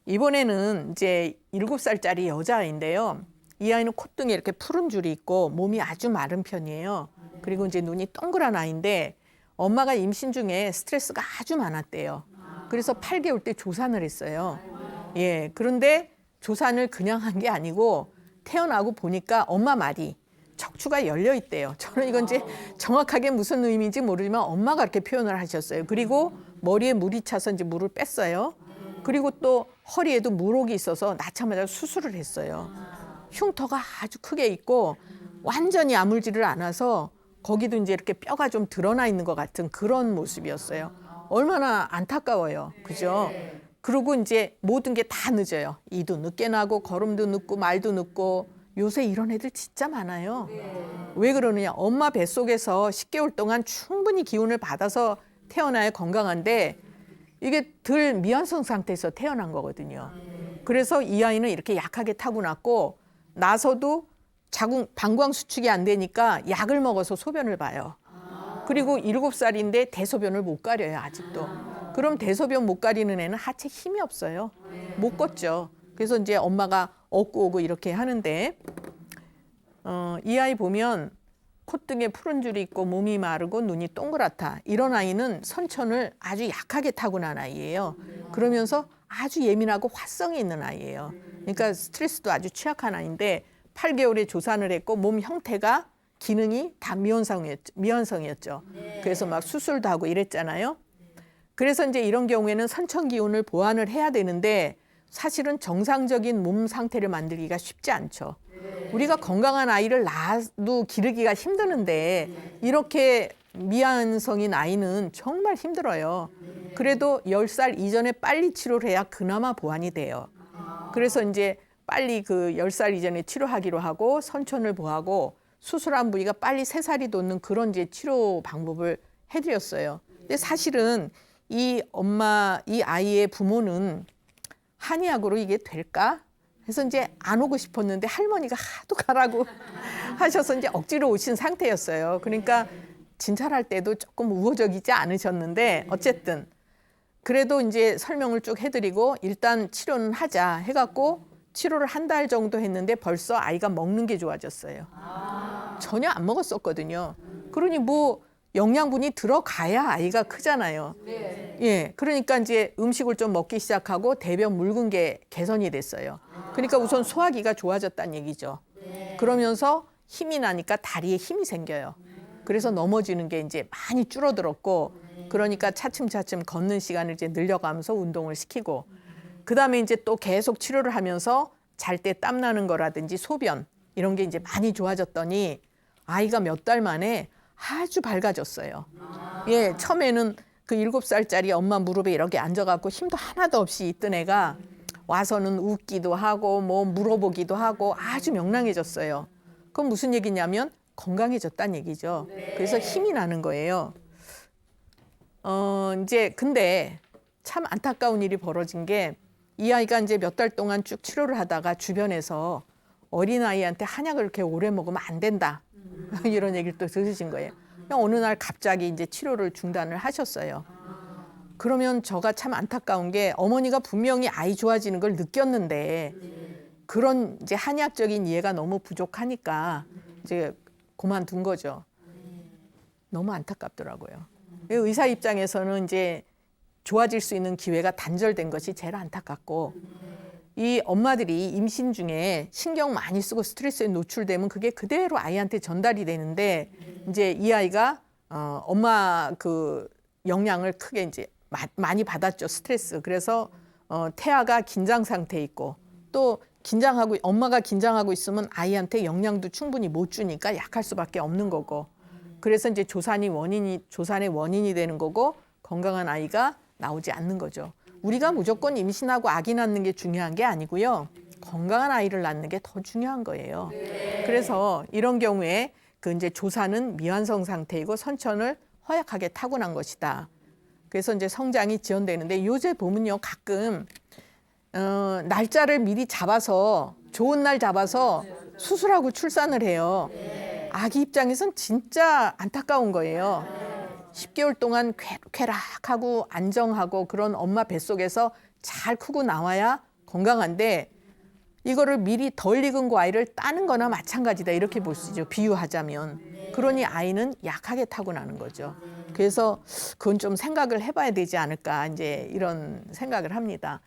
이번에는 이제 7살짜리 여자아이인데요. 이 아이는 콧등에 이렇게 푸른 줄이 있고 몸이 아주 마른 편이에요. 그리고 이제 눈이 동그란 아이인데 엄마가 임신 중에 스트레스가 아주 많았대요. 그래서 8개월 때 조산을 했어요. 예, 그런데 조산을 그냥 한 게 아니고 태어나고 보니까 엄마 말이 척추가 열려 있대요. 저는 이건 이제 정확하게 무슨 의미인지 모르지만 엄마가 이렇게 표현을 하셨어요. 그리고 머리에 물이 차서 이제 물을 뺐어요. 그리고 또 허리에도 물혹이 있어서 낳자마자 수술을 했어요. 흉터가 아주 크게 있고 완전히 아물지를 않아서 거기도 이제 이렇게 뼈가 좀 드러나 있는 것 같은 그런 모습이었어요. 얼마나 안타까워요. 그죠? 그리고 이제 모든 게 다 늦어요. 이도 늦게 나고 걸음도 늦고 말도 늦고 요새 이런 애들 진짜 많아요. 왜 그러느냐? 엄마 뱃속에서 10개월 동안 충분히 기운을 받아서 태어나야 건강한데 이게 덜 미완성 상태에서 태어난 거거든요. 그래서 이 아이는 이렇게 약하게 타고났고 나서도 방광 수축이 안 되니까 약을 먹어서 소변을 봐요. 그리고 7살인데 대소변을 못 가려요, 아직도. 그럼 대소변 못 가리는 애는 하체 힘이 없어요. 못 걷죠. 그래서 이제 엄마가 업고 오고 이렇게 하는데 이 아이 보면 콧등에 푸른 줄이 있고 몸이 마르고 눈이 동그랗다. 이런 아이는 선천을 아주 약하게 타고난 아이예요. 그러면서 아주 예민하고 활성이 있는 아이예요. 그러니까 스트레스도 아주 취약한 아이인데 8개월에 조산을 했고 몸 형태가 기능이 다 미완성이었죠. 그래서 막 수술도 하고 이랬잖아요. 그래서 이제 이런 경우에는 선천 기운을 보완을 해야 되는데 사실은 정상적인 몸 상태를 만들기가 쉽지 않죠. 우리가 건강한 아이를 낳아도 기르기가 힘드는데 이렇게 미완성인 아이는 정말 힘들어요. 그래도 10살 이전에 빨리 치료를 해야 그나마 보완이 돼요. 그래서 이제 빨리 그 10살 이전에 치료하기로 하고 선천을 보하고 수술한 부위가 빨리 3살이 돋는 그런 이제 치료 방법을 해드렸어요. 근데 사실은 이 아이의 부모는 한의학으로 이게 될까? 그래서 이제 안 오고 싶었는데 할머니가 하도 가라고 하셔서 이제 억지로 오신 상태였어요. 그러니까 진찰할 때도 조금 우호적이지 않으셨는데 어쨌든 그래도 이제 설명을 쭉 해드리고 일단 치료는 하자 해갖고 치료를 1달 정도 했는데 벌써 아이가 먹는 게 좋아졌어요. 전혀 안 먹었었거든요. 그러니 뭐 영양분이 들어가야 아이가 크잖아요. 예, 그러니까 이제 음식을 좀 먹기 시작하고 대변 묽은 게 개선이 됐어요. 그러니까 우선 소화기가 좋아졌다는 얘기죠. 그러면서 힘이 나니까 다리에 힘이 생겨요. 그래서 넘어지는 게 이제 많이 줄어들었고, 그러니까 차츰차츰 걷는 시간을 이제 늘려가면서 운동을 시키고, 그다음에 이제 또 계속 치료를 하면서 잘 때 땀 나는 거라든지 소변 이런 게 이제 많이 좋아졌더니 아이가 몇 달 만에 아주 밝아졌어요. 예, 처음에는 그 7살짜리 엄마 무릎에 이렇게 앉아갖고 힘도 하나도 없이 있던 애가 와서는 웃기도 하고 뭐 물어보기도 하고 아주 명랑해졌어요. 그건 무슨 얘기냐면 건강해졌다는 얘기죠. 그래서 힘이 나는 거예요. 이제 근데 참 안타까운 일이 벌어진 게 이 아이가 이제 몇 달 동안 쭉 치료를 하다가 주변에서 어린아이한테 한약을 이렇게 오래 먹으면 안 된다. 이런 얘기를 또 들으신 거예요. 그냥 어느 날 갑자기 이제 치료를 중단을 하셨어요. 그러면 저가 참 안타까운 게 어머니가 분명히 아이 좋아지는 걸 느꼈는데 그런 이제 한의학적인 이해가 너무 부족하니까 이제 그만둔 거죠. 너무 안타깝더라고요. 의사 입장에서는 이제 좋아질 수 있는 기회가 단절된 것이 제일 안타깝고 이 엄마들이 임신 중에 신경 많이 쓰고 스트레스에 노출되면 그게 그대로 아이한테 전달이 되는데 이제 이 아이가 엄마 그 영향을 크게 이제 많이 받았죠. 스트레스. 그래서 태아가 긴장 상태에 있고 또 엄마가 긴장하고 있으면 아이한테 영양도 충분히 못 주니까 약할 수밖에 없는 거고. 그래서 이제 조산의 원인이 되는 거고 건강한 아이가 나오지 않는 거죠. 우리가 무조건 임신하고 아기 낳는 게 중요한 게 아니고요. 건강한 아이를 낳는 게 더 중요한 거예요. 그래서 이런 경우에 그 이제 조산은 미완성 상태이고 선천을 허약하게 타고난 것이다. 그래서 이제 성장이 지연되는데 요새 보면요 가끔 날짜를 미리 잡아서 좋은 날 잡아서 수술하고 출산을 해요. 아기 입장에선 진짜 안타까운 거예요. 10개월 동안 쾌락하고 안정하고 그런 엄마 뱃속에서 잘 크고 나와야 건강한데 이거를 미리 덜 익은 과일을 따는 거나 마찬가지다 이렇게 볼 수 있죠. 비유하자면. 그러니 아이는 약하게 타고나는 거죠. 그래서 그건 좀 생각을 해봐야 되지 않을까 이제 이런 생각을 합니다.